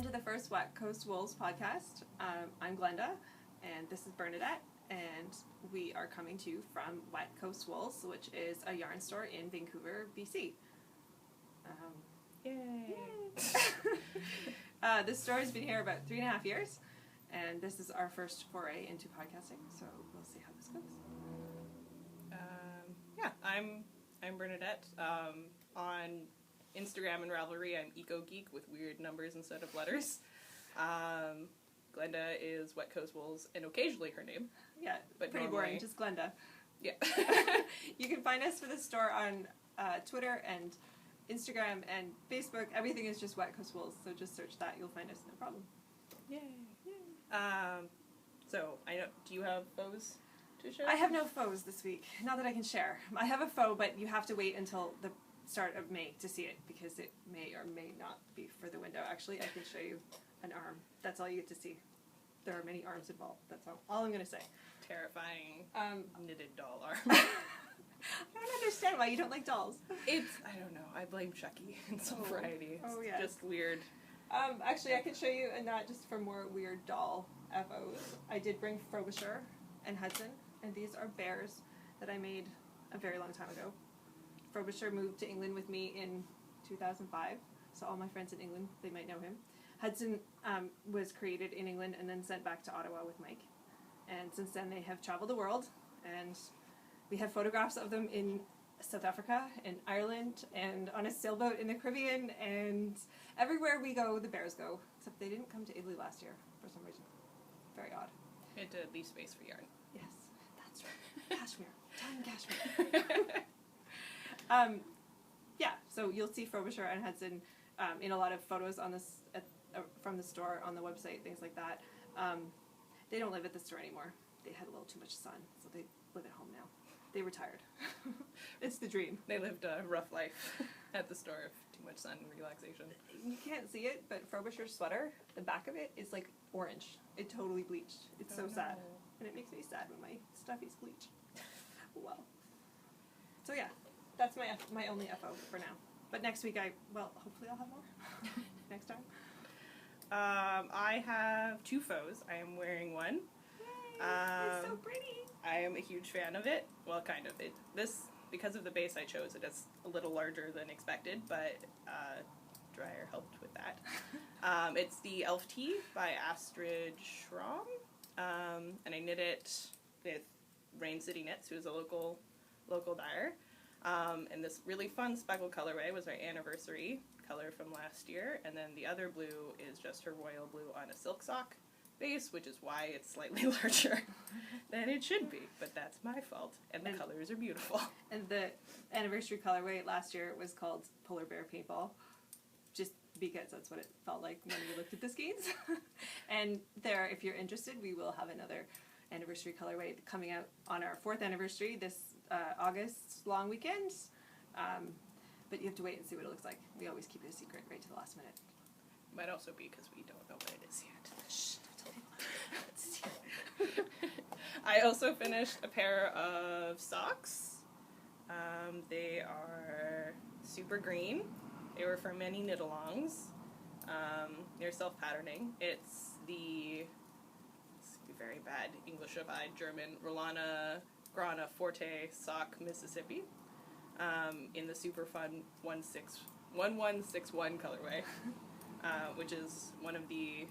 Welcome to the first Wet Coast Woolies podcast. I'm Glenda, and this is Bernadette, and we are coming to you from Wet Coast Woolies, which is a yarn store in Vancouver, BC. Yay! This store has been here about 3.5 years, and this is our first foray into podcasting, so we'll see how this goes. I'm Bernadette. On Instagram and Ravelry, I'm Eco Geek with weird numbers instead of letters. Glenda is Wet Coast Woolies, and occasionally her name. Yeah, but pretty normally, boring, just Glenda. Yeah. You can find us for the store on Twitter and Instagram and Facebook. Everything is just Wet Coast Woolies, so just search that. You'll find us, no problem. Yay. So, do you have foes to share? I have no foes this week. Not that I can share. I have a foe, but you have to wait until the start of May to see it, because it may or may not be for the window. Actually, I can show you an arm. That's all you get to see. There are many arms involved. That's all I'm going to say. Terrifying knitted doll arm. I don't understand why you don't like dolls. I don't know. I blame Chucky in some variety. It's yeah. just weird. Actually, I can show you, and not just for more weird doll FOs. I did bring Frobisher and Hudson, and these are bears that I made a very long time ago. Frobisher moved to England with me in 2005, so all my friends in England, they might know him. Hudson was created in England and then sent back to Ottawa with Mike. And since then they have traveled the world, and we have photographs of them in South Africa and Ireland and on a sailboat in the Caribbean, and everywhere we go, the bears go. Except they didn't come to Italy last year for some reason. Very odd. It did leave space for yarn. Yes, that's right. Cashmere. Time cashmere. Yeah, so you'll see Frobisher and Hudson in a lot of photos on this from the store, on the website, things like that. They don't live at the store anymore. They had a little too much sun, so they live at home now. They retired. It's the dream. They lived a rough life at the store of too much sun and relaxation. You can't see it, but Frobisher's sweater, the back of it is like orange. It totally bleached. It's so sad. And it makes me sad when my stuff is bleached. Well. So yeah, that's my only FO for now. But next week hopefully I'll have more. Next time. I have two foes. I am wearing one. Yay, it's so pretty. I am a huge fan of it. Well, kind of. Because of the base I chose, it is a little larger than expected, but dryer helped with that. It's the Elfe tee by Astrid Schramm, and I knit it with RainCity Knits, who is a local dyer. And this really fun speckled colorway was our anniversary color from last year, and then the other blue is just her royal blue on a silk sock base, which is why it's slightly larger than it should be, but that's my fault, and the colors are beautiful. And the anniversary colorway last year was called Polar Bear Paintball, just because that's what it felt like when we looked at the skeins. And there, if you're interested, we will have another anniversary colorway coming out on our 4th anniversary this August long weekend. But you have to wait and see what it looks like. We always keep it a secret right to the last minute. Might also be because we don't know what it is yet. Shh, don't tell people. I also finished a pair of socks. They are super green. They were for many knit-alongs. They're self-patterning. It's the very bad English-ified German Rellana Garne Forte Sock Mississippi in the super fun 1161 colorway, which is one of the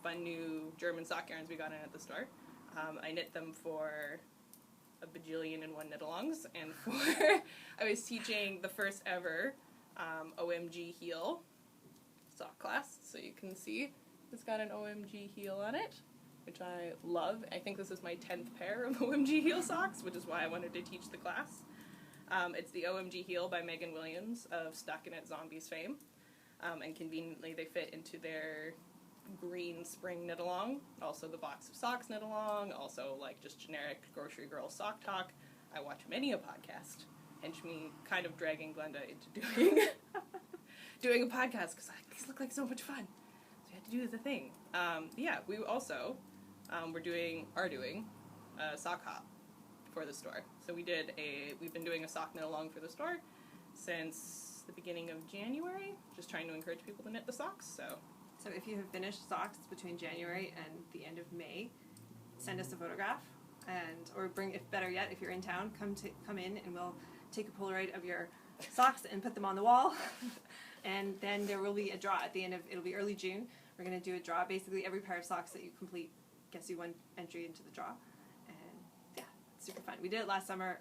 fun new German sock yarns we got in at the store. I knit them for a bajillion and one knit-alongs, and I was teaching the first ever OMG heel sock class, so you can see it's got an OMG heel on it, which I love. I think this is my 10th pair of OMG heel socks, which is why I wanted to teach the class. It's the OMG heel by Megan Williams of Stockinette Zombies fame, and conveniently they fit into their green spring knit-along, also the box of socks knit-along, also like just generic grocery girl sock talk. I watch many a podcast, hence me kind of dragging Glenda into doing a podcast, because these look like so much fun. So we had to do the thing. Yeah, we also are doing a sock hop for the store. So we've been doing a sock knit-along for the store since the beginning of January, just trying to encourage people to knit the socks, so So if you have finished socks between January and the end of May, send us a photograph, or bring, if better yet, if you're in town, come in and we'll take a Polaroid of your socks and put them on the wall. And then there will be a draw at the end of, it'll be early June. We're going to do a draw. Basically, every pair of socks that you complete gets you one entry into the draw. And yeah, it's super fun. We did it last summer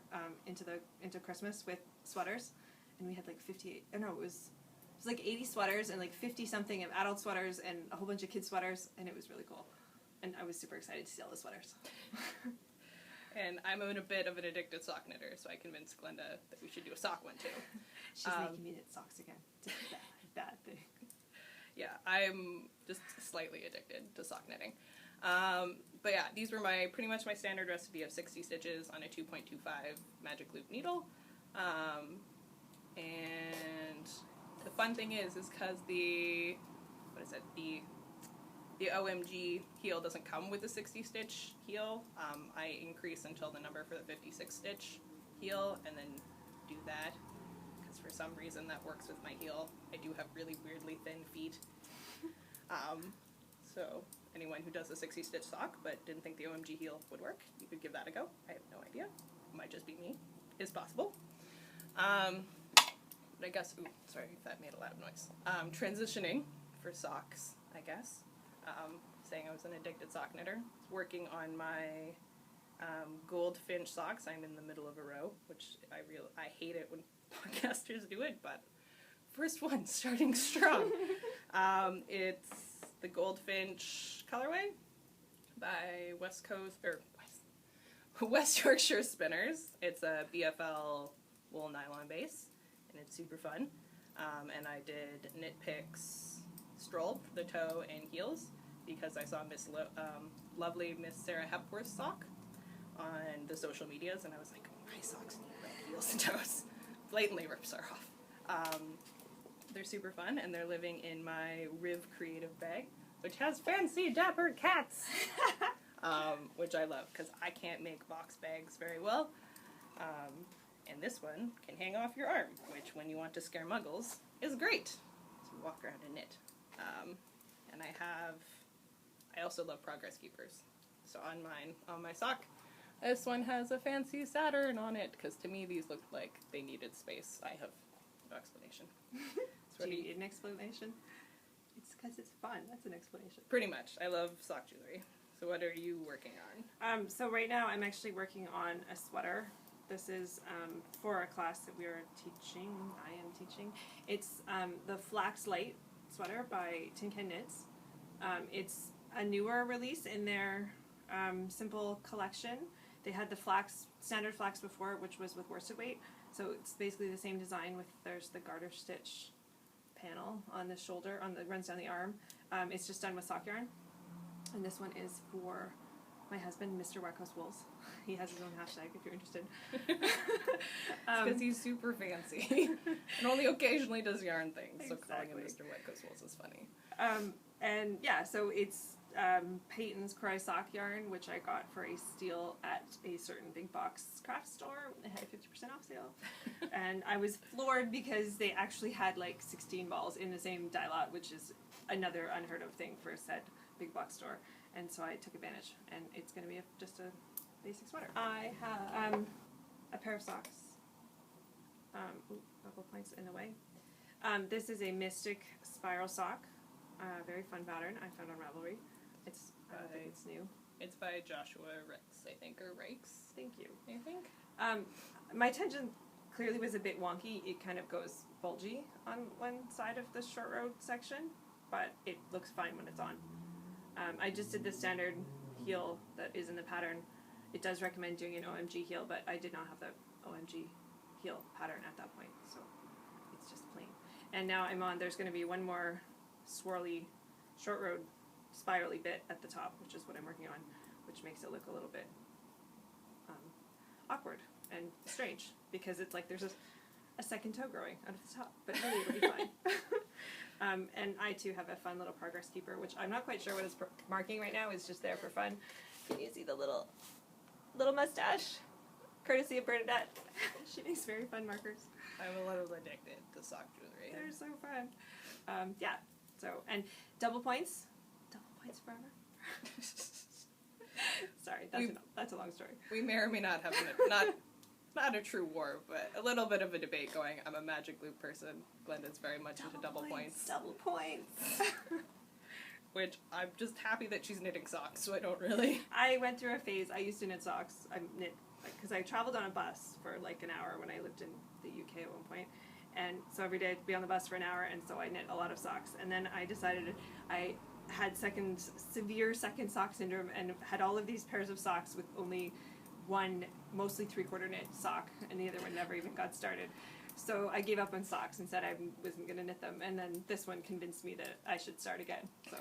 into Christmas with sweaters, and we had like 58. Oh no, it was like 80 sweaters and like 50 something of adult sweaters and a whole bunch of kids sweaters, and it was really cool. And I was super excited to see all the sweaters. And I'm a bit of an addicted sock knitter, so I convinced Glenda that we should do a sock one too. She's making me knit socks again. It's a bad thing. Yeah, I'm just slightly addicted to sock knitting. But yeah, these were pretty much my standard recipe of 60 stitches on a 2.25 magic loop needle. And the fun thing is because the OMG heel doesn't come with a 60 stitch heel, I increase until the number for the 56 stitch heel and then do that. For some reason that works with my heel. I do have really weirdly thin feet. So anyone who does a 60 stitch sock but didn't think the OMG heel would work, you could give that a go. I have no idea. It might just be me. It's possible. But I guess, ooh, sorry if that made a loud noise. Transitioning for socks, I guess. Saying I was an addicted sock knitter. Working on my Goldfinch socks. I'm in the middle of a row, which I hate it when podcasters do it, but first one, starting strong. It's the Goldfinch Colorway by West Yorkshire Spinners. It's a BFL wool nylon base, and it's super fun. And I did knit picks Stroll, the toe, and heels, because I saw lovely Miss Sarah Hepworth's sock on the social medias, and I was like, my socks need red heels and toes. Blatantly rips her off. They're super fun, and they're living in my Riv Creative bag, which has fancy dapper cats, which I love, because I can't make box bags very well. And this one can hang off your arm, which, when you want to scare muggles, is great to walk around and knit. And I also love progress keepers. So on my sock, this one has a fancy Saturn on it, because to me these looked like they needed space. I have no explanation. Do you need an explanation? It's because it's fun. That's an explanation. Pretty much. I love sock jewelry. So what are you working on? So right now I'm actually working on a sweater. This is for a class that we are teaching. I am teaching. It's the Flax Light sweater by Tin Can Knits. It's a newer release in their simple collection. They had the standard flax before, which was with worsted weight. So it's basically the same design there's the garter stitch panel on the shoulder, that runs down the arm. It's just done with sock yarn. And this one is for my husband, Mr. Wet Coast Wools. He has his own hashtag if you're interested. Because he's super fancy. And only occasionally does yarn things. So Exactly. calling him Mr. Wet Coast Wools is funny. And yeah, so it's Patons Kroy sock yarn, which I got for a steal at a certain big box craft store. They had a 50% off sale. And I was floored because they actually had like 16 balls in the same dye lot, which is another unheard of thing for said big box store. And so I took advantage, and it's going to be just a basic sweater. I have a pair of socks. Couple points in the way. This is a Mystik spiral sock. Very fun pattern I found on Ravelry. I don't think it's new. It's by Joshua Ryks, I think, or Ryks. Thank you. I think. My tension clearly was a bit wonky. It kind of goes bulgy on one side of the short road section, but it looks fine when it's on. I just did the standard heel that is in the pattern. It does recommend doing an OMG heel, but I did not have the OMG heel pattern at that point, so it's just plain. And now there's going to be one more swirly short road spirally bit at the top, which is what I'm working on, which makes it look a little bit awkward and strange, because it's like there's a second toe growing out of the top, but really it'll be fine. And I too have a fun little progress keeper, which I'm not quite sure what it's marking right now. It's just there for fun. Can you see the little mustache? Courtesy of Bernadette. She makes very fun markers. I'm a little addicted to sock jewelry. They're so fun. Yeah, So, and double points forever. Sorry, that's a long story. We may or may not have not a true war, but a little bit of a debate going. I'm a magic loop person. Glenda's very much into double points. Double points. Which I'm just happy that she's knitting socks, so I don't really... I went through a phase. I used to knit socks. I knit, because I traveled on a bus for like an hour when I lived in the UK at one point. And so every day I'd be on the bus for an hour, and so I knit a lot of socks. And then I decided I had severe second sock syndrome and had all of these pairs of socks with only one, mostly 3/4 knit sock, and the other one never even got started. So I gave up on socks and said I wasn't going to knit them, and then this one convinced me that I should start again. So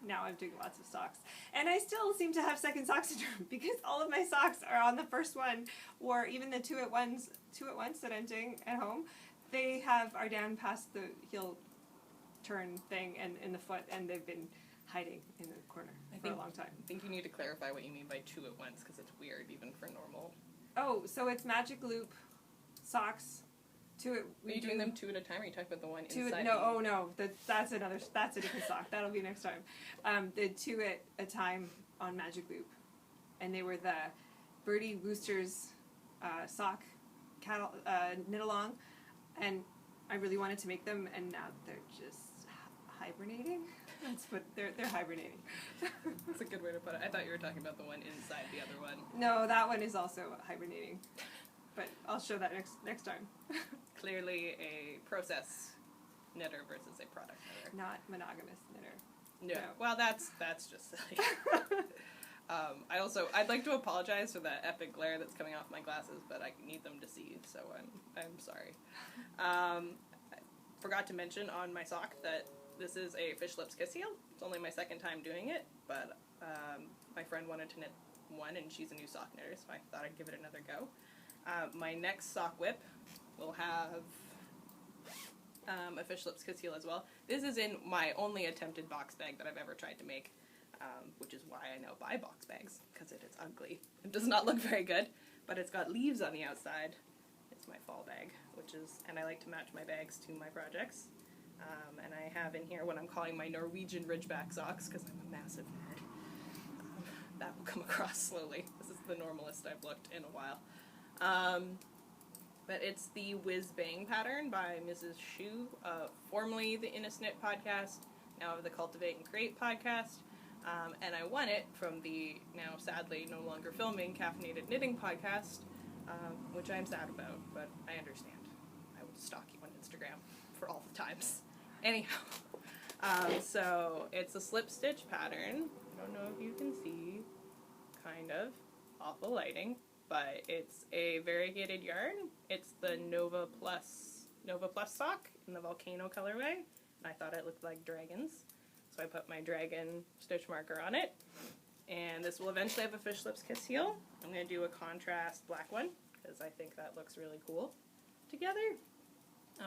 now I'm doing lots of socks. And I still seem to have second sock syndrome because all of my socks are on the first one, or even the two at once that I'm doing at home. They are down past the heel turn thing and in the foot, and they've been hiding in the corner for a long time. I think you need to clarify what you mean by two at once, because it's weird even for normal. Oh, so it's magic loop socks. Are you doing them two at a time, or are you talking about the one inside? No, that's a different sock. That'll be next time. The two at a time on magic loop, and they were the Birdie Wooster's sock knit along, and I really wanted to make them, and now they're just hibernating. That's what they're hibernating. That's a good way to put it. I thought you were talking about the one inside the other one. No, that one is also hibernating, but I'll show that next time. Clearly a process knitter versus a product knitter. Not monogamous knitter. No. Well, that's just silly. I'd like to apologize for that epic glare that's coming off my glasses, but I need them to see, so I'm sorry. I forgot to mention on my sock that this is a fish lips kiss heel. It's only my second time doing it, but my friend wanted to knit one, and she's a new sock knitter, so I thought I'd give it another go. My next sock whip will have a fish lips kiss heel as well. This is in my only attempted box bag that I've ever tried to make, which is why I now buy box bags, because it is ugly. It does not look very good, but it's got leaves on the outside. It's my fall bag, and I like to match my bags to my projects. And I have in here what I'm calling my Norwegian Ridgeback socks, because I'm a massive nerd. That will come across slowly. This is the normalest I've looked in a while. But it's the Whiz Bang pattern by Mrs. Shoo, formerly the Innisnit podcast, now the Cultivate and Create podcast. And I won it from the now sadly no longer filming Caffeinated Knitting podcast, which I'm sad about, but I understand. I will stalk you on Instagram for all the times. Anyhow, so it's a slip stitch pattern. I don't know if you can see, kind of, awful lighting, but it's a variegated yarn. It's the Nova Plus sock in the Volcano colorway, and I thought it looked like dragons, so I put my dragon stitch marker on it, and this will eventually have a fish lips kiss heel. I'm going to do a contrast black one, because I think that looks really cool together.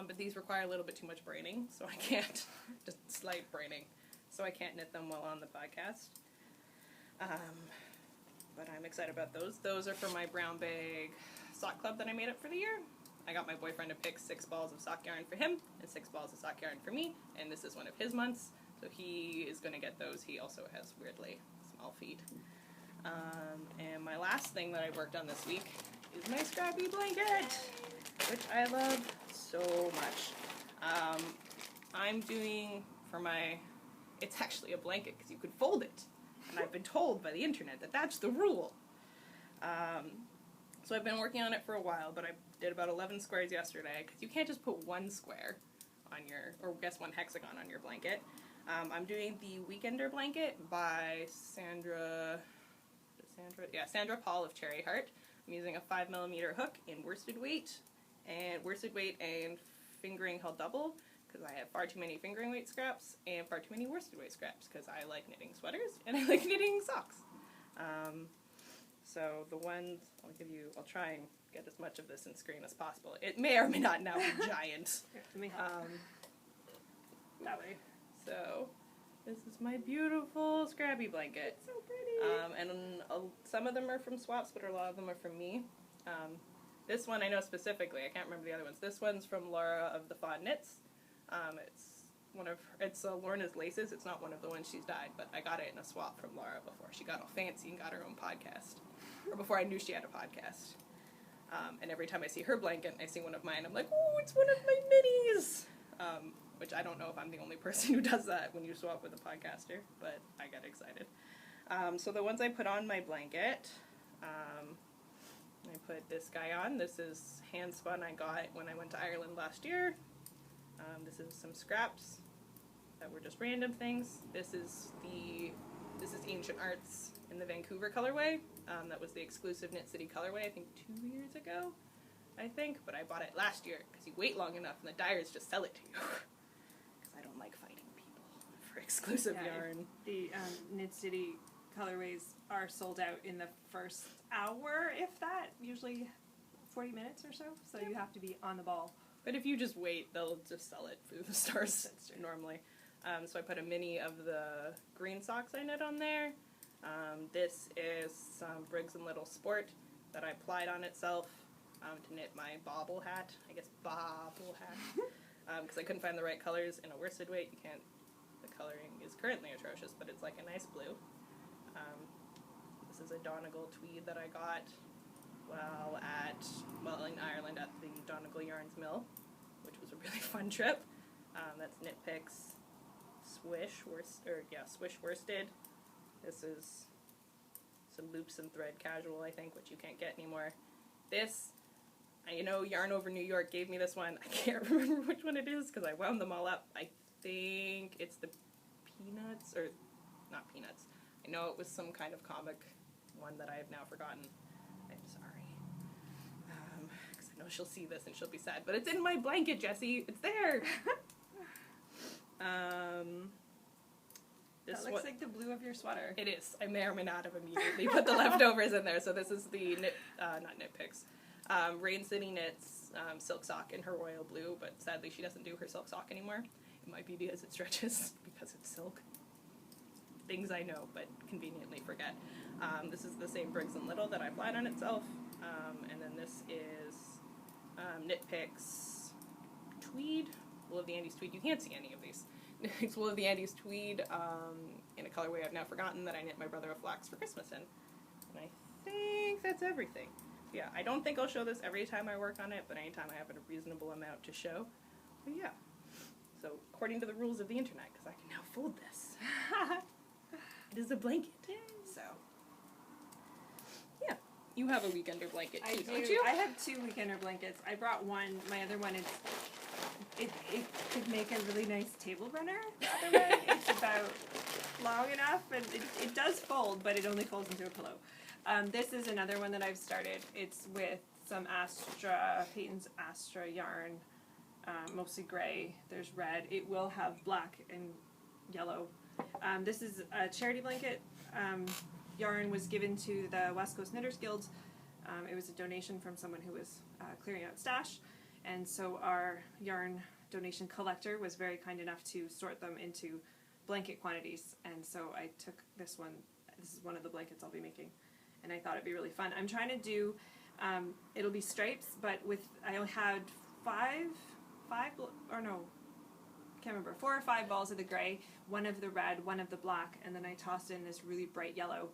But these require a little bit too much braining, so I can't, just slight braining, so I can't knit them while on the podcast. But I'm excited about those. Those are for my brown bag sock club that I made up for the year. I got my boyfriend to pick 6 balls of sock yarn for him and 6 balls of sock yarn for me, and this is one of his months, so he is going to get those. He also has weirdly small feet. And my last thing that I worked on this week is my scrappy blanket, which I love so much. I'm doing for it's actually a blanket because you could fold it, and I've been told by the internet that that's the rule. So I've been working on it for a while, but I did about 11 squares yesterday, because you can't just put one square on one hexagon on your blanket. I'm doing the Weekender blanket by Sandra Paul of Cherry Heart. I'm using a 5mm hook in worsted weight and fingering held double, because I have far too many fingering weight scraps and far too many worsted weight scraps, because I like knitting sweaters and I like knitting socks. So the ones, I'll try and get as much of this in screen as possible. It may or may not now be giant. That way. So this is my beautiful scrappy blanket. It's so pretty. And some of them are from swaps, but a lot of them are from me. This one I know specifically. I can't remember the other ones. This one's from Laura of the Fond Knits. It's it's Lorna's laces. It's not one of the ones she's dyed, but I got it in a swap from Laura before she got all fancy and got her own podcast, or before I knew she had a podcast. And every time I see her blanket, I see one of mine. I'm like, oh, it's one of my minis. Which I don't know if I'm the only person who does that when you swap with a podcaster, but I get excited. So the ones I put on my blanket, I put this guy on. This is hand spun I got when I went to Ireland last year. This is some scraps that were just random things. This is Ancient Arts in the Vancouver colorway. That was the exclusive RainCity colorway, I think 2 years ago, but I bought it last year because you wait long enough and the dyers just sell it to you. Because I don't like fighting people for exclusive yarn. The RainCity colorways are sold out in the first hour, if that, usually 40 minutes or so, so you have to be on the ball. But if you just wait, they'll just sell it through the stores normally. So I put a mini of the green socks I knit on there. This is some Briggs & Little Sport that I applied on itself to knit my bobble hat. Because I couldn't find the right colors in a worsted weight. The coloring is currently atrocious, but it's like a nice blue. This is a Donegal tweed that I got in Ireland at the Donegal Yarns Mill, which was a really fun trip. That's Knit Picks Swish worsted. This is some loops and thread casual, I think, which you can't get anymore. This, Yarn Over New York gave me this one. I can't remember which one it is because I wound them all up. I think it's the Peanuts, or not Peanuts. I know it was some kind of comic one that I have now forgotten. I'm sorry. Because I know she'll see this and she'll be sad. But it's in my blanket, Jessie. It's there. That looks like the blue of your sweater. It is. I may or may not have immediately put the leftovers in there. So this is the not Knit Picks. RainCity knits silk sock in her royal blue, but sadly she doesn't do her silk sock anymore. It might be because it stretches, because it's silk. Things I know, but conveniently forget. This is the same Briggs & Little that I applied on itself. And then this is Knit Picks tweed, Wool of the Andes tweed. You can't see any of these. It's Wool of the Andes tweed in a colorway I've now forgotten that I knit my brother a Flax for Christmas in. And I think that's everything. Yeah, I don't think I'll show this every time I work on it, but anytime I have a reasonable amount to show. But yeah. So, according to the rules of the internet, because I can now fold this. It is a blanket. So, yeah. You have a weekender blanket too, don't you? I have 2 weekender blankets. I brought one. My other one is, it could make a really nice table runner. The other one, it's about long enough, and it does fold, but it only folds into a pillow. This is another one that I've started. It's with some Patons Astra yarn, mostly gray. There's red. It will have black and yellow. This is a charity blanket. Yarn was given to the West Coast Knitters Guild. It was a donation from someone who was clearing out stash, and so our yarn donation collector was very kind enough to sort them into blanket quantities, and so I took this one. This is one of the blankets I'll be making, and I thought it'd be really fun. I'm trying to do, it'll be stripes, but I only had 4 or 5 balls of the gray, 1 of the red, 1 of the black, and then I tossed in this really bright yellow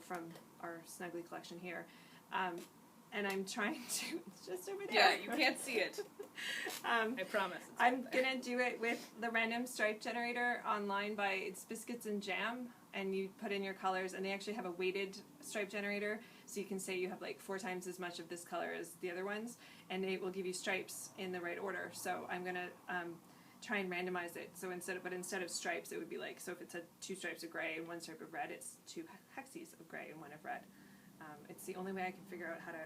from our Snuggly collection here. And I'm trying to, it's just over there. Yeah, you can't see it. I promise. I'm going to do it with the random stripe generator online it's Biscuits and Jam, and you put in your colors, and they actually have a weighted stripe generator, so you can say you have like 4 times as much of this color as the other ones, and it will give you stripes in the right order. So I'm going to try and randomize it. So instead of stripes, it would be like, so if it's 2 stripes of gray and 1 stripe of red, it's 2 hexes of gray and 1 of red. It's the only way I can figure out how to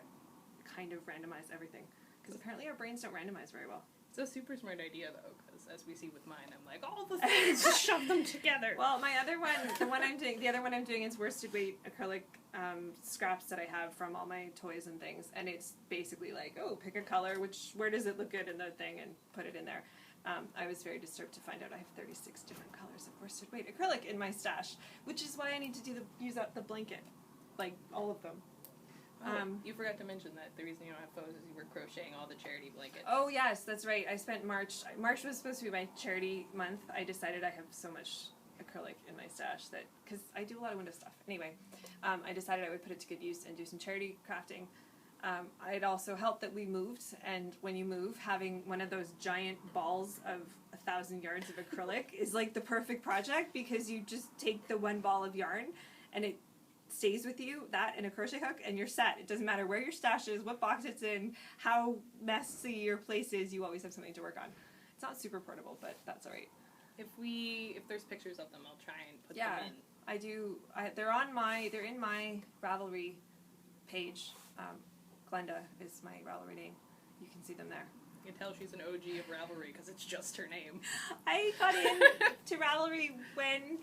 kind of randomize everything, because apparently our brains don't randomize very well. It's a super smart idea, though, because as we see with mine, I'm like, all the things, just shove them together. Well, my other one, the other one I'm doing is worsted weight acrylic scraps that I have from all my toys and things, and it's basically like, oh, pick a color, where does it look good in the thing, and put it in there. I was very disturbed to find out I have 36 different colors of worsted weight acrylic in my stash, which is why I need to use up the blanket, like all of them. You forgot to mention that the reason you don't have photos is you were crocheting all the charity blankets. Oh, yes, that's right. I spent March was supposed to be my charity month. I decided I have so much acrylic in my stash that, because I do a lot of window stuff. Anyway, I decided I would put it to good use and do some charity crafting. It also helped that we moved, and when you move, having one of those giant balls of 1,000 yards of acrylic is like the perfect project, because you just take the one ball of yarn and it stays with you, that and a crochet hook, and you're set. It doesn't matter where your stash is, what box it's in, how messy your place is, you always have something to work on. It's not super portable, but that's alright. If there's pictures of them, I'll try and put them in. I do. They're in my Ravelry page. Glenda is my Ravelry name. You can see them there. You can tell she's an OG of Ravelry because it's just her name. I got in to Ravelry when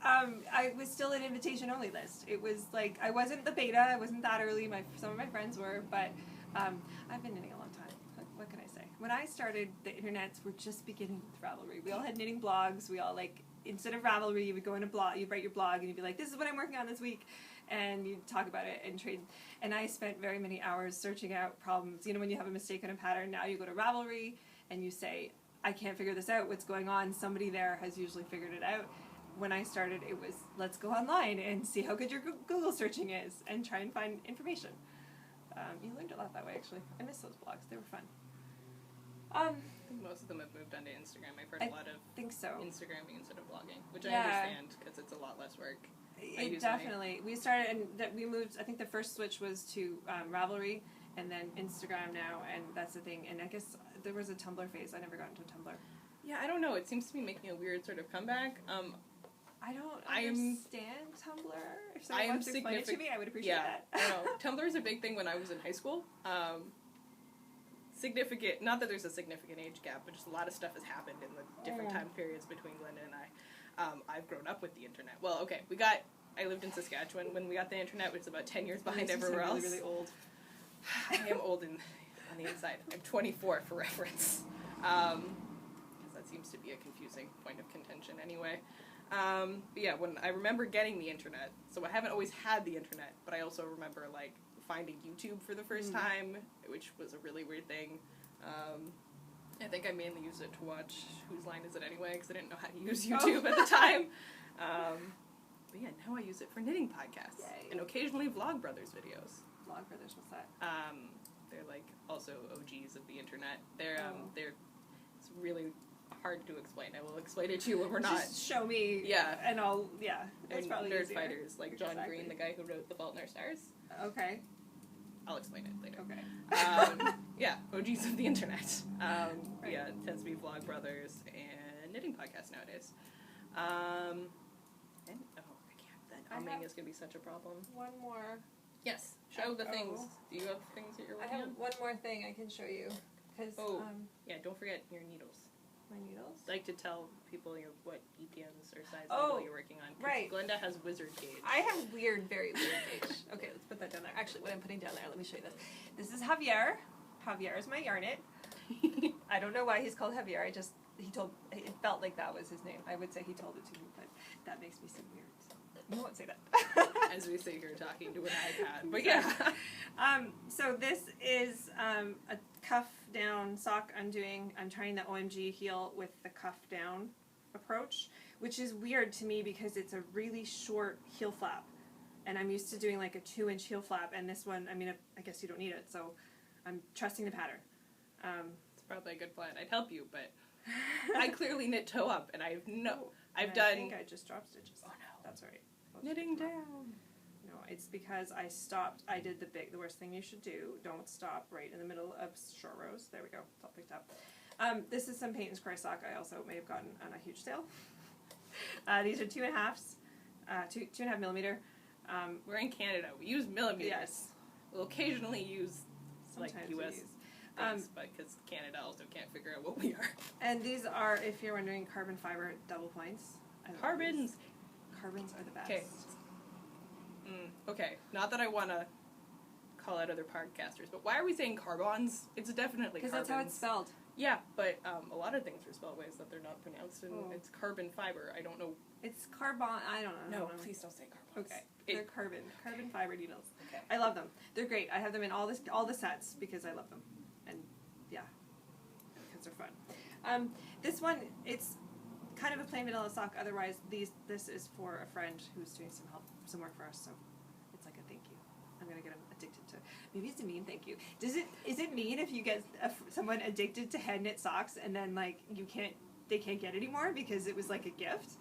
I was still an invitation only list. It was like, I wasn't the beta, I wasn't that early, some of my friends were, but I've been knitting a long time. What can I say? When I started, the internets were just beginning with Ravelry. We all had knitting blogs, we all instead of Ravelry, you would go in a blog, you'd write your blog, and you'd be like, this is what I'm working on this week, and you'd talk about it and trade. And I spent very many hours searching out problems. When you have a mistake in a pattern, now you go to Ravelry, and you say, I can't figure this out, what's going on? Somebody there has usually figured it out. When I started, it was, let's go online and see how good your Google searching is, and try and find information. You learned a lot that way, actually. I miss those blogs, they were fun. I think most of them have moved onto Instagram. I've heard a lot of Instagramming instead of blogging, which I understand because it's a lot less work. Definitely. We started, and we moved, I think the first switch was to Ravelry, and then Instagram now, and that's the thing. And I guess there was a Tumblr phase. I never got into Tumblr. Yeah, I don't know. It seems to be making a weird sort of comeback. I don't understand Tumblr. If someone wants to explain it to me, I would appreciate that. I know. Tumblr is a big thing when I was in high school. Significant, not that there's a significant age gap, but just a lot of stuff has happened in the different time periods between Glenda and I. I've grown up with the internet. Well, okay, I lived in Saskatchewan when we got the internet, which is about 10 years behind everywhere else. Really, really old. I am old on the inside. I'm 24 for reference. Because that seems to be a confusing point of contention anyway. But yeah, when I remember getting the internet, so I haven't always had the internet, but I also remember finding YouTube for the first time, which was a really weird thing. I think I mainly used it to watch Whose Line Is It Anyway, because I didn't know how to use YouTube at the time. But yeah, now I use it for knitting podcasts. Yay. And occasionally Vlogbrothers videos. Vlogbrothers, what's that? They're also OGs of the internet. It's really hard to explain. I will explain it to you when we're not. Just show me. Yeah. And that's probably nerd easier. fighters, like John Green, the guy who wrote The Fault in Our Stars. Okay. I'll explain it later. Okay. Yeah, OGs of the internet. Right. Yeah, it tends to be Vlogbrothers and knitting podcasts nowadays. I can't. That humming is going to be such a problem. One more. Yes, show the things. Do you have things that you're working on? I have one more thing I can show you. Yeah, don't forget your needles. My needles? I like to tell people what DPMs or size needle you're working on. Right. Glenda has wizard gauge. I have very weird gauge. Okay, let's put that down there. Actually, what I'm putting down there, let me show you this. This is Javier. Javier is my yarnet. I don't know why he's called Javier. It felt like that was his name. I would say he told it to me, but that makes me seem weird. So I won't say that. As we sit here talking to an iPad. But yeah. So this is a cuff down sock undoing. I'm trying the OMG heel with the cuff down approach, which is weird to me because it's a really short heel flap. And I'm used to doing a 2-inch heel flap, and this one, I guess you don't need it, so I'm trusting the pattern. It's probably a good plan. I'd help you, but I clearly knit toe up, and I think I just dropped stitches. Oh no. That's all right. Knitting down. No, it's because I stopped. I did the worst thing you should do. Don't stop right in the middle of short rows. There we go. It's all picked up. This is some Patons Kroy sock I also may have gotten on a huge sale. These are 2.5s, 2.5 millimeter. We're in Canada. We use millimeters. Yes. We'll occasionally use Sometimes US things, but because Canada also can't figure out what we are. And these are, if you're wondering, carbon fiber double points. Carbons. Carbons are the best. Okay. Okay. Not that I want to call out other podcasters, but why are we saying carbons? It's definitely carbons. Because that's how it's spelled. Yeah, but a lot of things are spelled ways that they're not pronounced, and it's carbon fiber. I don't know. It's carbon. I don't know. No, please don't say carbon. Okay, they're carbon fiber needles. Okay. I love them. They're great. I have them in all the sets because I love them, and yeah, because they're fun. This one, it's kind of a plain vanilla sock. Otherwise, this is for a friend who's doing some work for us. So it's like a thank you. I'm gonna get them addicted to. Maybe it's a mean thank you. Is it mean if you get someone addicted to hand knit socks and then like they can't get any more because it was like a gift?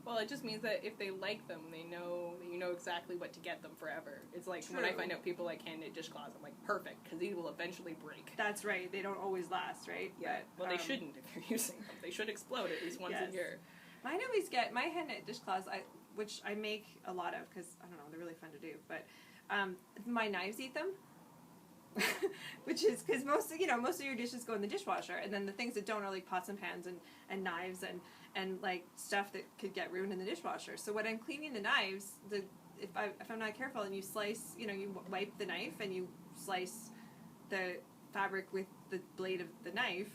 Well, it just means that if they like them, they know that you know exactly what to get them forever. It's like True. when I find out people like hand knit dishcloths, I'm like, perfect, because these will eventually break. That's right. They don't always last, right? Yeah. But, well, they shouldn't if you're using them. They should explode at least once a year. Mine always get my hand knit dishcloths, which I make a lot of because I don't know, they're really fun to do. But my knives eat them. Which is because most of your dishes go in the dishwasher, and then the things that don't are like pots and pans and knives and like stuff that could get ruined in the dishwasher. So when I'm cleaning the knives, if I'm not careful and you slice, you wipe the knife and you slice the fabric with the blade of the knife,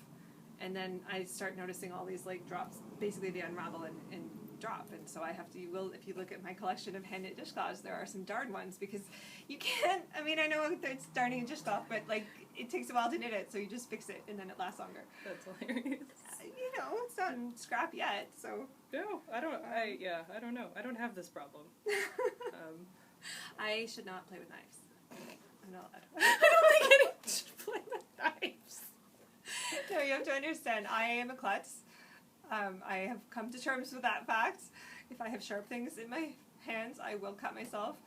and then I start noticing all these like drops. Basically, they unravel and drop, and so I have to. If you look at my collection of hand knit dishcloths, there are some darn ones because you can't. I mean, I know it's darning a dishcloth, but like it takes a while to knit it, so you just fix it and then it lasts longer. That's hilarious. It's not scrap yet, so. No, I don't. I don't know. I don't have this problem. I should not play with knives. I'm not allowed. I don't think anyone should play with knives. No, you have to understand. I am a klutz. I have come to terms with that fact. If I have sharp things in my hands, I will cut myself.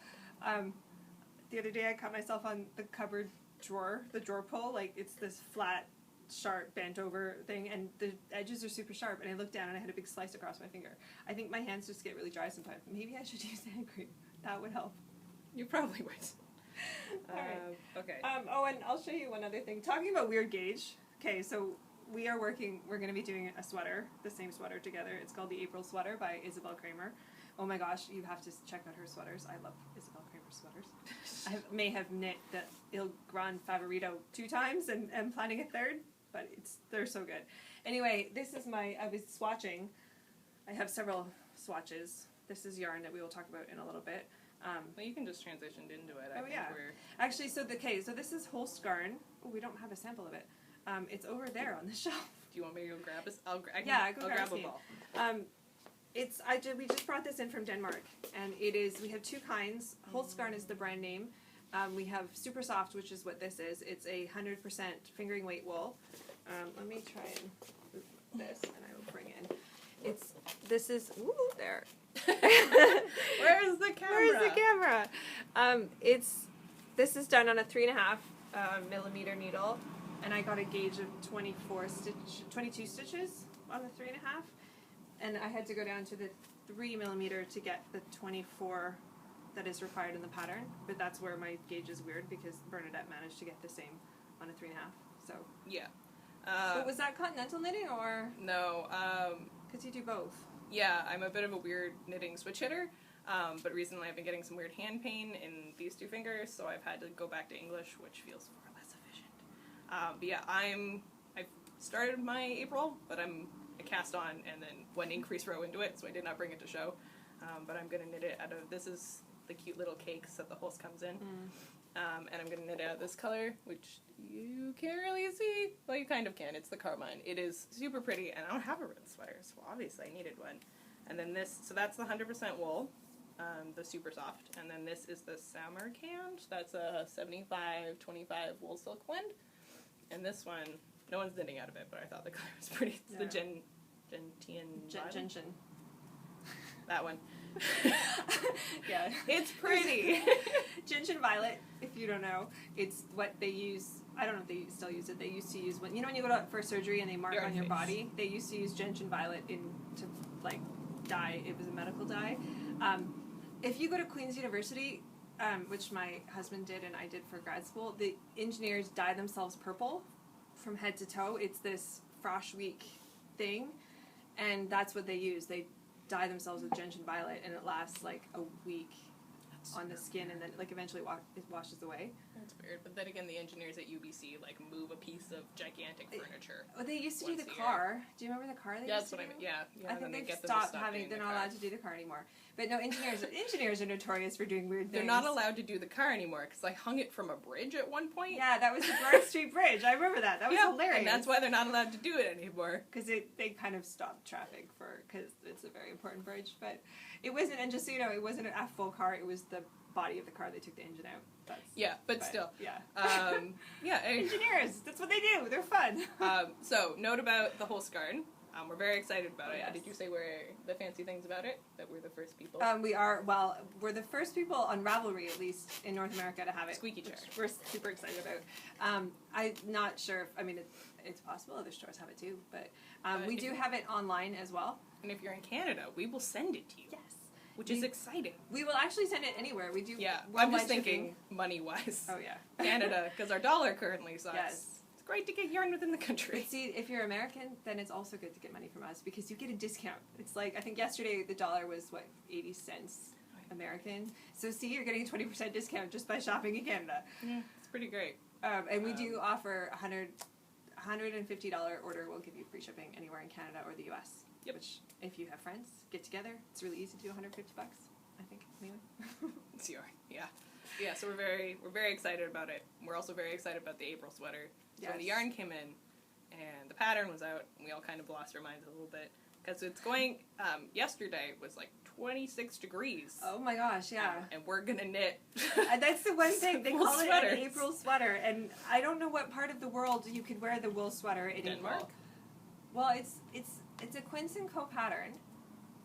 The other day I cut myself on the cupboard drawer, the drawer pull. Like, it's this flat, sharp, bent over thing, and the edges are super sharp, and I looked down and I had a big slice across my finger. I think my hands just get really dry sometimes. Maybe I should use hand cream. That would help. You probably would. Alright. Okay. Oh, and I'll show you one other thing. Talking about weird gauge. Okay, so we're going to be doing a sweater, the same sweater together. It's called the April Sweater by Isabel Kramer. Oh my gosh, you have to check out her sweaters. I love Isabel Kramer's sweaters. I may have knit the Il Gran Favorito 2 times and am planning a third, but they're so good. Anyway, this is I was swatching. I have several swatches. This is yarn that we will talk about in a little bit. Well, you can just transition into it. I think yeah. Actually, so this is Holst Garne. Oh, we don't have a sample of it. It's over there on the shelf. Do you want me to go grab it? I'll grab a ball. We just brought this in from Denmark, and we have 2 kinds. Holst Garne is the brand name. We have Super Soft, which is what this is. It's a 100% fingering weight wool. Let me try and move this, and I will bring in. There. Where's the camera? This is done on a 3.5 millimeter needle, and I got a gauge of 22 stitches on the 3.5, and I had to go down to the 3 millimeter to get the 24 that is required in the pattern. But that's where my gauge is weird because Bernadette managed to get the same on a 3.5. So yeah. But was that continental knitting or no? Because you do both. Yeah, I'm a bit of a weird knitting switch hitter. But recently I've been getting some weird hand pain in these 2 fingers, so I've had to go back to English, which feels far less efficient. But yeah, I've started my April, but I cast on and then one increase row into it, so I did not bring it to show. But I'm going to knit it out of, this is the cute little cakes that the Holst comes in. And I'm going to knit out this color, which you can't really see. Well, you kind of can. It's the carmine. It is super pretty, and I don't have a red sweater, so obviously I needed one. And then so that's the 100% wool, the super soft. And then this is the Samarkand. That's a 75-25 wool silk blend. And this one, no one's knitting out of it, but I thought the color was pretty. It's the Gentian. That one. Yeah. It's pretty. Gentian violet, if you don't know, it's what they use. I don't know if they still use it. They used to use when you go for surgery and they mark on your body. They used to use gentian violet to like dye. It was a medical dye. If you go to Queen's University, which my husband did and I did for grad school, the engineers dye themselves purple from head to toe. It's this frosh week thing, and that's what they use. They dye themselves with gentian violet, and it lasts like a week. on the skin, and then like eventually it washes away. That's weird. But then again, the engineers at UBC like move a piece of gigantic furniture. Oh, they used to do the once a car. Do you remember the car? Yeah, that's what I mean. Yeah. I think they've stopped having. They're not allowed to do the car anymore. But no, engineers are notorious for doing weird things. They're not allowed to do the car anymore because I hung it from a bridge at one point. Yeah, that was the Broad Street Bridge. I remember that. That was hilarious. And that's why they're not allowed to do it anymore. Because they kind of stopped traffic because it's a very important bridge. But it wasn't, and just so you know, it wasn't a full car. It was the body of the car. They took the engine out. But still. Yeah. Engineers. That's what they do. They're fun. So, note about the whole scarn. We're very excited about it. Yes. Did you say we're the fancy things about it? That we're the first people? We're the first people on Ravelry, at least, in North America to have it. Squeaky chair. We're super excited about. I'm not sure it's possible other stores have it too, but we do have it online as well. And if you're in Canada, we will send it to you. Yes. Which is exciting. We will actually send it anywhere. We do. Yeah, I'm just thinking money-wise. Oh, yeah. Canada, because our dollar currently sucks. Yes. It's great to get yarn within the country. But see, if you're American, then it's also good to get money from us because you get a discount. It's like, I think yesterday the dollar was, 80 cents American. So see, you're getting a 20% discount just by shopping in Canada. Yeah, it's pretty great. And we do offer $150 order will give you free shipping anywhere in Canada or the US. Yep. Which, if you have friends, get together. It's really easy to do $150, I think, anyway. Yeah, so we're very excited about it. We're also very excited about the April sweater. So when the yarn came in and the pattern was out, we all kind of lost our minds a little bit. Because it's going, yesterday was like 26 degrees. Oh my gosh, yeah. And we're going to knit. That's the one thing. They call it an April sweater. And I don't know what part of the world you could wear the wool sweater in Denmark? April. Well, it's a Quince & Co. pattern.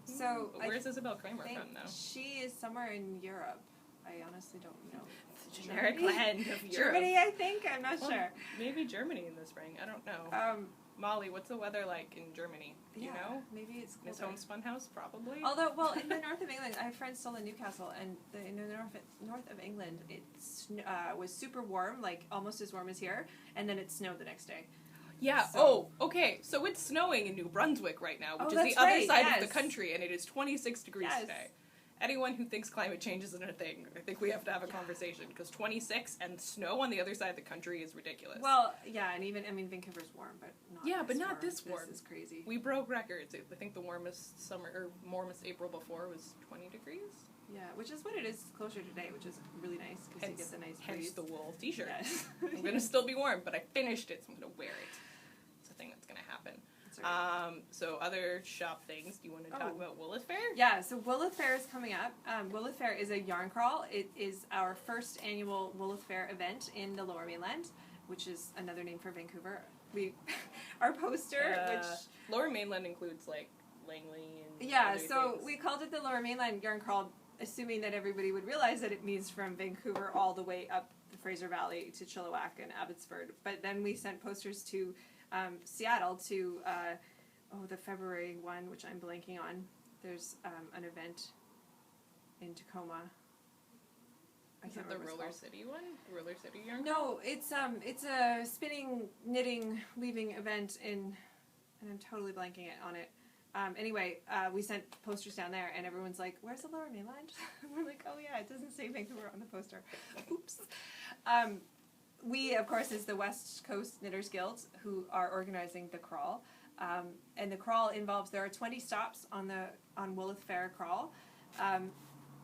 So where's Isabel Kramer from, though? She is somewhere in Europe. I honestly don't know. The generic land of Europe. Germany, I think. I'm not sure. Maybe Germany in the spring. I don't know. Molly, what's the weather like in Germany? Do you know? Maybe it's colder. Miss Homespun House, probably. Although, in the north of England, I have friends still in Newcastle, and in the north of England, it was super warm, like almost as warm as here, and then it snowed the next day. Yeah. So, okay. So it's snowing in New Brunswick right now, which is the other side of the country, and it is 26 degrees today. Anyone who thinks climate change isn't a thing, I think we have to have a conversation, because 26 and snow on the other side of the country is ridiculous. Well, yeah, and even, Vancouver's warm, but not this warm. This is crazy. We broke records. I think the warmest April before was 20 degrees. Yeah, which is what it is closer today, which is really nice, because you get the nice breeze. Hence the wool t-shirt. Yes. I'm going to still be warm, but I finished it, so I'm going to wear it. It's a thing that's going to happen. Right. So other shop things. Do you want to talk about Woolith Fair? Yeah, so Woolith Fair is coming up. Woolith Fair is a yarn crawl. It is our first annual Woolith Fair event in the Lower Mainland, which is another name for Vancouver. Our poster, which Lower Mainland includes like Langley and other things. We called it the Lower Mainland Yarn Crawl, assuming that everybody would realize that it means from Vancouver all the way up the Fraser Valley to Chilliwack and Abbotsford. But then we sent posters to Seattle to the February one, which I'm blanking on. There's an event in Tacoma. Is it the Roller City one? Roller City yarn? No, it's a spinning, knitting, weaving event and I'm totally blanking on it. Anyway, we sent posters down there, and everyone's like, "Where's the Lower Mainland?" We're like, "Oh yeah, it doesn't say Vancouver on the poster." Oops. We, of course, is the West Coast Knitters Guild, who are organizing the crawl. And the crawl involves, there are 20 stops on Woolith Fair crawl.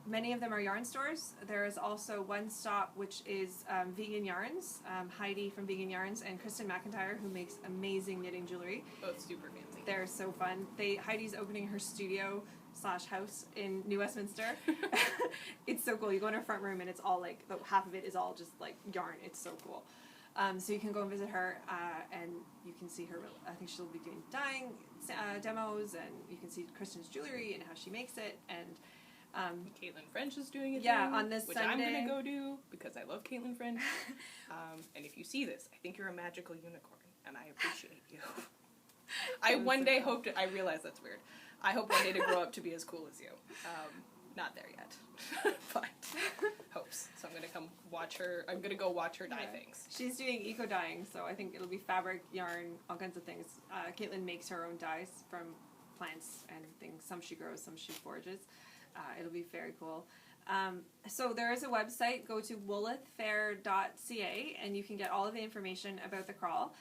Many of them are yarn stores. There is also one stop which is Vegan Yarns, Heidi from Vegan Yarns and Kristen McIntyre, who makes amazing knitting jewelry. Oh, it's super fancy. They're so fun. Heidi's opening her studio/house in New Westminster. It's so cool. You go in her front room and it's all like, half of it is all just like yarn. It's so cool. So you can go and visit her and you can see her. I think she'll be doing dyeing demos, and you can see Kristen's jewelry and how she makes it. And Caitlin French is doing it. On this which Sunday. I'm going to go do because I love Caitlin French. And if you see this, I think you're a magical unicorn, and I appreciate you. I realize that's weird. I hope one day to grow up to be as cool as you. Not there yet, but hopes. So I'm going to come watch her. I'm going to go watch her dye things. She's doing eco dyeing, so I think it'll be fabric, yarn, all kinds of things. Caitlin makes her own dyes from plants and things. Some she grows, some she forages. It'll be very cool. So there is a website. Go to woolithfair.ca and you can get all of the information about the crawl.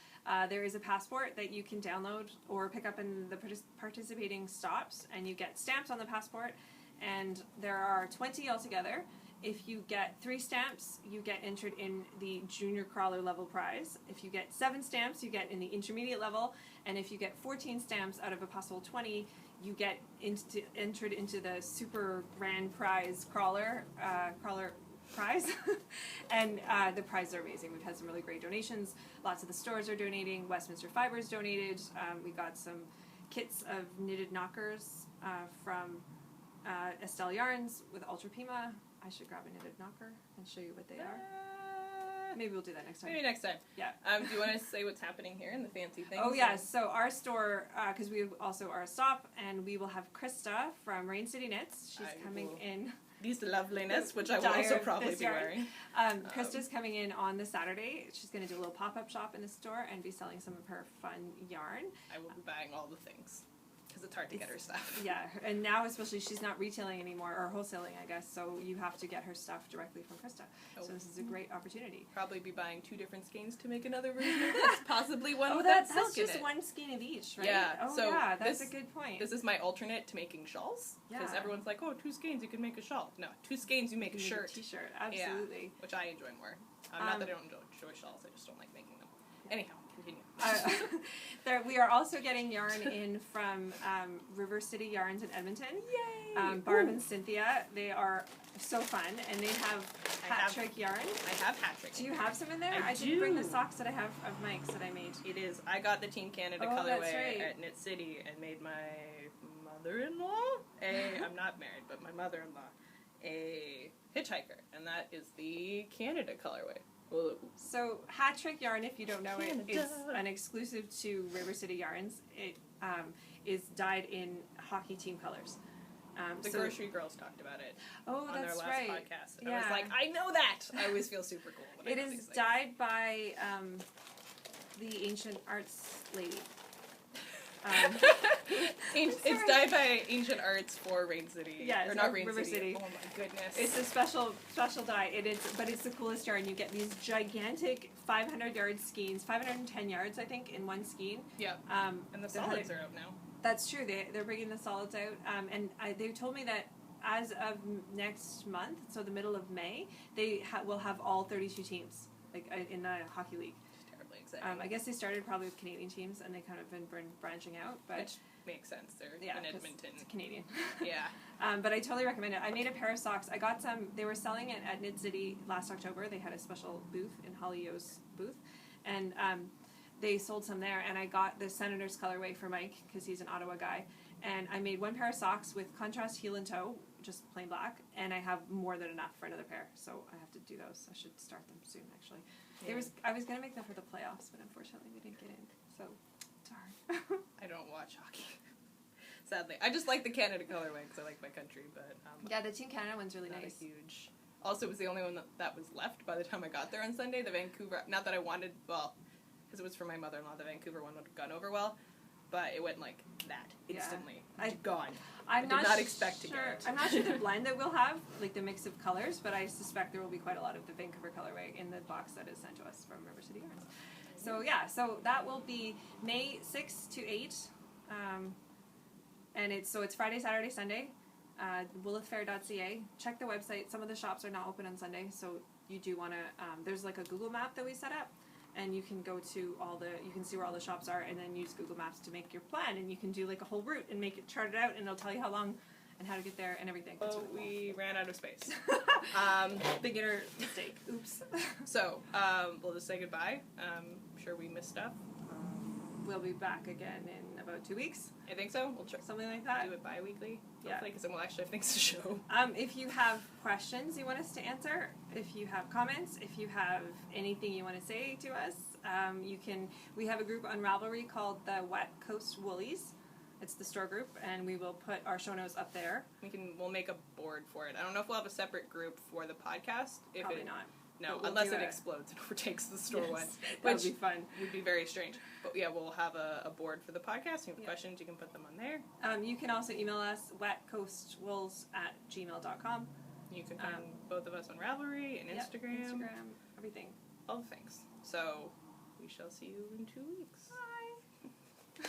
There is a passport that you can download or pick up in the participating stops, and you get stamps on the passport, and there are 20 altogether. If you get 3 stamps, you get entered in the junior crawler level prize. If you get 7 stamps, you get in the intermediate level, and if you get 14 stamps out of a possible 20, you get entered into the super grand prize crawler prize. And the prizes are amazing. We've had some really great donations. Lots of the stores are donating. Westminster Fibers donated. We got some kits of knitted knockers from Estelle Yarns with Ultra Pima. I should grab a knitted knocker and show you what they are. Maybe we'll do that next time. Maybe next time. Yeah. Do you want to say what's happening here and the fancy things? Oh, yes. So our store, because we also are a stop, and we will have Krista from RainCity Knits. She's coming in. These loveliness, which I will also probably be wearing. Krista's coming in on the Saturday. She's going to do a little pop-up shop in the store and be selling some of her fun yarn. I will be buying all the things, because it's hard to get her stuff. Yeah, and now especially she's not retailing anymore, or wholesaling, I guess, so you have to get her stuff directly from Krista. Oh. So this is a great opportunity. Probably be buying 2 different skeins to make another version of this, possibly one with that's silk in just it. one skein of each, right? Yeah. Oh, so yeah, that's a good point. This is my alternate to making shawls, because everyone's like, oh, 2 skeins, you can make a shawl. No, 2 skeins, you make a shirt. A t-shirt, absolutely. Yeah, which I enjoy more. Not that I don't enjoy shawls, I just don't like making them. Anyhow. We are also getting yarn in from Ravelry Yarns in Edmonton. Yay! Barb and Cynthia, they are so fun, and they have hat trick yarn. I have hat trick. Do you have some in there? I didn't bring the socks that I have of Mike's that I made. It is. I got the Team Canada colorway at Knit City and made my mother-in-law, I'm not married, but my mother-in-law, a hitchhiker, and that is the Canada colorway. So hat trick yarn, if you don't know it, it's an exclusive to Ravelry Yarns. It is dyed in hockey team colors. The Grocery Girls talked about it on their last podcast. And I was like, I know that! I always feel super cool when I know these things. Dyed by the Ancient Arts lady. It's dyed by Ancient Arts for RainCity. Yes, or not RainCity. RavelryCity. Oh my goodness. It's a special dye. But it's the coolest yarn. You get these gigantic 500-yard skeins, 510 yards, I think, in one skein. Yeah. And the solids are out now. That's true. They're bringing the solids out. And they told me that as of next month, so the middle of May, they will have all 32 teams, like in the hockey league. I guess they started probably with Canadian teams, and they kind of been branching out. Which makes sense. They're in Edmonton. It's Canadian. Yeah. But I totally recommend it. I made a pair of socks. I got some. They were selling it at Knit City last October. They had a special booth in Holly Yo's booth, and they sold some there. And I got the Senator's colorway for Mike because he's an Ottawa guy. And I made 1 pair of socks with contrast heel and toe, just plain black. And I have more than enough for another pair, so I have to do those. I should start them soon, actually. Yeah. I was gonna make them for the playoffs, but unfortunately we didn't get in. So darn. I don't watch hockey. Sadly, I just like the Canada colorway because I like my country. But yeah, the Team Canada one's really nice. Huge. Also, it was the only one that was left by the time I got there on Sunday. The Vancouver, not that I wanted, well, because it was for my mother-in-law. The Vancouver one would have gone over well, but it went like that instantly. Yeah. Gone. I did not expect to get it. I'm not sure the blend that we'll have, like the mix of colors, but I suspect there will be quite a lot of the Vancouver colorway in the box that is sent to us from RavelryCity Yarns. So yeah, so that will be May 6th to 8th, and it's Friday, Saturday, Sunday. Woolithfair.ca. Check the website. Some of the shops are not open on Sunday, so you do want to. There's like a Google map that we set up. And you can go to you can see where all the shops are, and then use Google Maps to make your plan, and you can do like a whole route and make it charted out, and it'll tell you how long and how to get there and everything. Oh, we ran out of space. Beginner mistake. Oops. So, we'll just say goodbye. I'm sure we missed stuff. We'll be back again in about 2 weeks. I think so. We'll try something like that. Do it bi-weekly. Yeah. Because then we'll actually have things to show. If you have questions you want us to answer, if you have comments, if you have anything you want to say to us, we have a group on Ravelry called the Coast Woolies. It's the store group, and we will put our show notes up there. We'll make a board for it. I don't know if we'll have a separate group for the podcast. Probably not. No, unless it explodes and overtakes the store one. That would be fun. Would be very strange. But yeah, we'll have a board for the podcast. If you have questions, you can put them on there. You can also email us, wetcoastwools@gmail.com. You can find both of us on Ravelry and Yep, Instagram. Instagram, everything. all the things. So we shall see you in 2 weeks. Bye.